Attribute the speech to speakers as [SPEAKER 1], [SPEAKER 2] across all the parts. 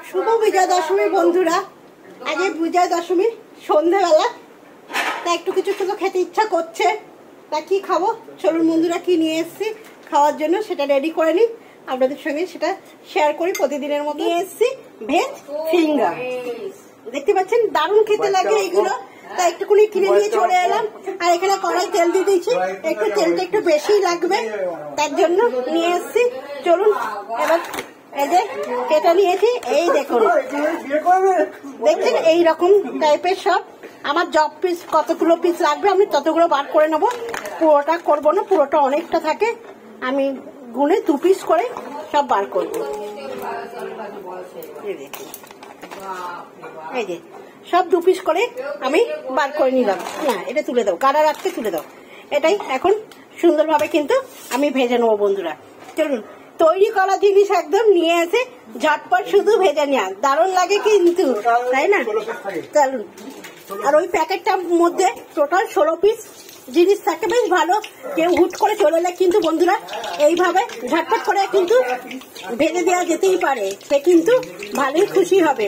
[SPEAKER 1] শুভ বিজয়া দশমী বন্ধুরা। আগে বিজয়া দশমী সন্ধ্যাবেলা, তা একটু কিছু তো খেতে ইচ্ছা করছে। তা কি খাবো, চলুন বন্ধুরা কি নিয়ে এসেছি খাওয়ার জন্য সেটা রেডি করে নিই, আপনাদের সঙ্গে সেটা শেয়ার করি। প্রতিদিনের মতো নিয়ে এসেছি ভেজ ফিঙ্গার, দেখতে পাচ্ছেন দারুণ খেতে লাগে এইগুলো। তা একটুখানি কিনে নিয়ে চলে এলাম। আর এখানে কড়াই তেল দিয়ে দিয়েছি, একটু তেলটা একটু বেশি লাগবে তার জন্য নিয়ে এসেছি। চলুন এবার এই যে কেটে নিয়েছি, এই দেখুন দেখছেন এইরকম টাইপের সব। আমার জব পিস কতগুলো পিস লাগবে আমি ততগুলো বার করে নেবো, পুরোটা করবো না, পুরোটা অনেকটা থাকে। আমি গুনে 2 পিস করে সব বার করবো। এই যে সব 2 পিস করে আমি বার করে নিলাম। না এটা তুলে দাও, কাটা রাখতে তুলে দাও। এটাই এখন সুন্দরভাবে কিন্তু আমি ভেজে নেবো বন্ধুরা। চলুন, তৈরি করা জিনিস একদম নিয়ে এসে ঝটপট শুধু ভেজে নেওয়া, দারুণ লাগে কিন্তু, তাই না? চলুন, আর ওই প্যাকেটটার মধ্যে টোটাল 16 পিস জিনিস থাকে, বেশ ভালো। কেউ হুট করে চলে এলে কিন্তু বন্ধুরা এইভাবে ঝটপট করে কিন্তু ভেজে দেওয়া যেতেই পারে, সে কিন্তু ভালোই খুশি হবে।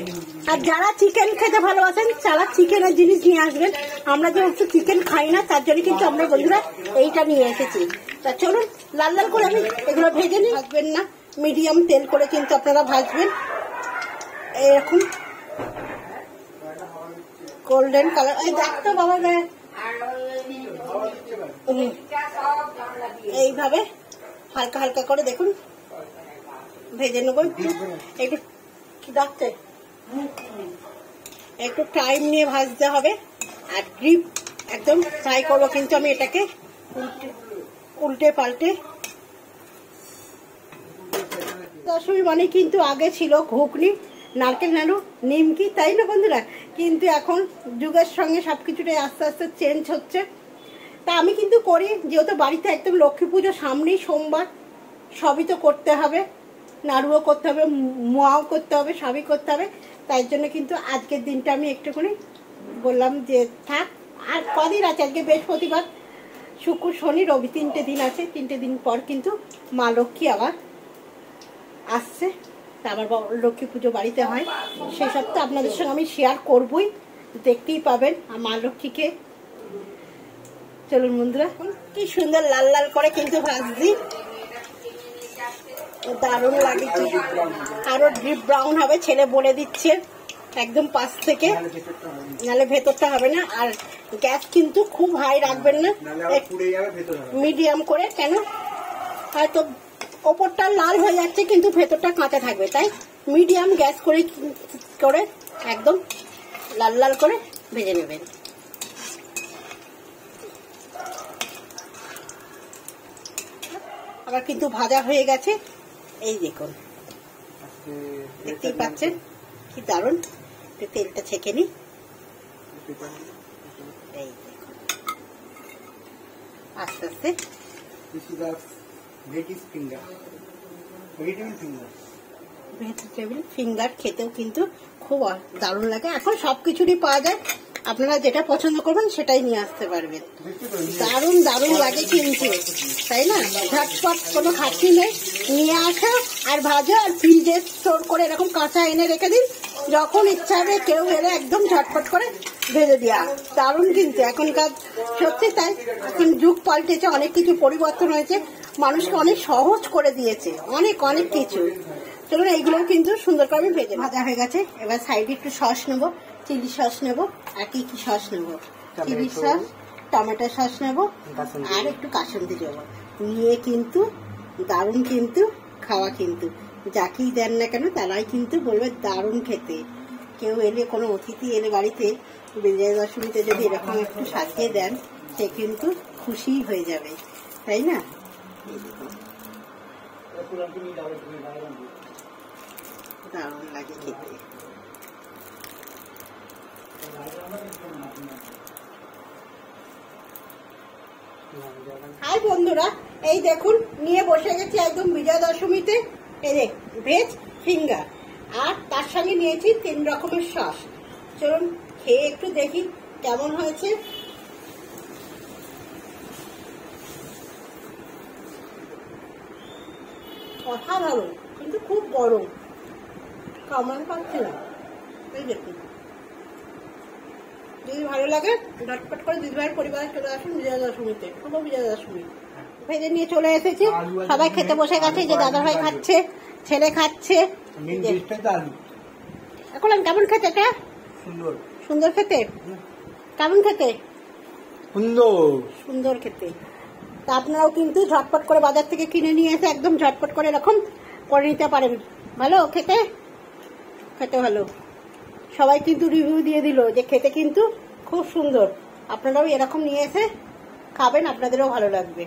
[SPEAKER 1] আর যারা চিকেন খেতে ভালোবাসেন তারা চিকেনের জিনিস নিয়ে আসবেন। আমরা যেহেতু চিকেন খাই না তার জন্য কিন্তু আমরা বন্ধুরা এইটা নিয়ে এসেছি। তা চলুন লাল লাল করে আমি এগুলো ভেজে নিই। ভাজবেন না, মিডিয়াম তেল করে কিন্তু আপনারা ভাজবেন, এরকম গোল্ডেন কালার। এই দেখতো বাবা গায়ে এইভাবে হালকা হালকা করে দেখুন ভেজে নেবো। একটু কি ডাকছে, একটু টাইম নিয়ে ভাজতে হবে। আর ডিপ একদম ফ্রাই করবো কিন্তু আমি এটাকে উল্টে পাল্টে। দশমী মানে কিন্তু আগে ছিল ঘুগনি, নারকেল নাড়ু, নিমকি, তাই না বন্ধুরা? কিন্তু এখন যুগের সঙ্গে সবকিছুটাই আস্তে আস্তে চেঞ্জ হচ্ছে। তা আমি কিন্তু করি, যেহেতু বাড়িতে একদম লক্ষ্মী পুজো সামনেই, সোমবার, সবই তো করতে হবে, নাড়ুও করতে হবে, মোয়াও করতে হবে, সবই করতে হবে। তাই জন্য কিন্তু আজকের দিনটা আমি একটুখানি বললাম যে থাক। আর কদিন আছে, আজকে বৃহস্পতিবার, শুক্র, শনি, রবি, 3টে দিন আছে। 3টে দিন পর কিন্তু মা লক্ষ্মী আবার আসছে। তা আবার লক্ষ্মী পুজো বাড়িতে হয়, সেসব তো আপনাদের সঙ্গে আমি শেয়ার করবই, দেখতেই পাবেন আর মা লক্ষ্মীকে। চলুন বন্ধুরা, কি সুন্দর লাল লাল করে কিন্তু ভাজছি, দারুণ লাগে। আরো ডিপ ব্রাউন হবে, ছেলে বলে দিচ্ছে একদম পাশ থেকে, নাহলে ভেতরটা হবে না। আর গ্যাস কিন্তু খুব হাই রাখবেন না, মিডিয়াম করে, কেন হয়তো ওপরটা লাল হয়ে যাচ্ছে কিন্তু ভেতরটা কাঁচা থাকবে, তাই মিডিয়াম গ্যাস করে করে একদম লাল লাল করে ভেজে নেবেন। আবার কিন্তু ভাজা হয়ে গেছে, এই দেখুন দেখতেই পাচ্ছেন কি দারুণ। একটু তেলটা ছেঁকে নি, এই দেখুন আস্তে আস্তে। ভেজিটেবল ফিঙ্গার খেতেও কিন্তু খুব দারুণ লাগে। এখন সবকিছুরই পাওয়া যায়, আপনারা যেটা পছন্দ করবেন সেটাই নিয়ে আসতে পারবেন। দারুণ দারুণ লাগে কিন্তু, তাই না? ঝটপট কোনো খাটনি নেই, নিয়ে আসা আর ভাজা, আর ফ্রিজে স্টোর করে এরকম কাঁচা এনে রেখে দিন, যখন ইচ্ছা হবে কেউ এলে একদম ঝটপট করে ভেজে দেওয়া। দারুণ কিন্তু এখনকার, সত্যি তাই। এখন যুগ পাল্টেছে, অনেক কিছু পরিবর্তন হয়েছে, মানুষকে অনেক সহজ করে দিয়েছে, অনেক অনেক কিছু। চলুন এইগুলো কিন্তু সুন্দর করে ভেজে ভাজা হয়ে গেছে। এবার সাইডে একটু সস নেবো, চিলি সস নেবো, আর কি কি সস নেবো, চিলি সস, টমেটো সস নেবো, আর একটু কাসুন্দি দেবো। নিয়ে কিন্তু দারুণ কিন্তু খাওয়া, কিন্তু যাকেই দেন না কেন তারাই কিন্তু বলবে দারুণ খেতে। কেউ এলে, কোনো অতিথি এলে বাড়িতে বিজয়া দশমীতে যদি এরকম একটু সাজিয়ে দেন, সে কিন্তু খুশি হয়ে যাবে, তাই না? দারুণ লাগে খেতে। হাই বন্ধুরা, এই দেখুন নিয়ে বসে গেছি একদম বিজয়া দশমীতে, এই যে ভেজ ফিঙ্গার, আর তার সঙ্গে নিয়েছি 3 রকমের সস। চলুন খেয়ে একটু দেখি কেমন হয়েছে। অসাধারণ, কিন্তু খুব গরম। কামাল পাচ্ছি না। এই দেখুন, যদি ভালো লাগে ঝটপট করে দিদিভাইয়ের পরিবারে চলে আসুন বিজয়া দশমীতে, শুভ বিজয়া দশমী। ভেজে নিয়ে চলে এসেছি, সবাই খেতে বসে গেছে। যে দাদাভাই খাচ্ছে, ছেলে খাচ্ছে। এখন কেমন খেতে? এটা
[SPEAKER 2] সুন্দর
[SPEAKER 1] সুন্দর খেতে। কেমন খেতে?
[SPEAKER 2] সুন্দর
[SPEAKER 1] সুন্দর খেতে। তা আপনারাও কিন্তু ঝটপট করে বাজার থেকে কিনে নিয়ে এসে একদম ঝটপট করে এরকম করে নিতে পারেন। ভালো খেতে, খেতে ভালো। সবাই কিন্তু রিভিউ দিয়ে দিল যে খেতে কিন্তু খুব সুন্দর। আপনারাও এরকম নিয়ে এসে খাবেন, আপনাদেরও ভালো লাগবে।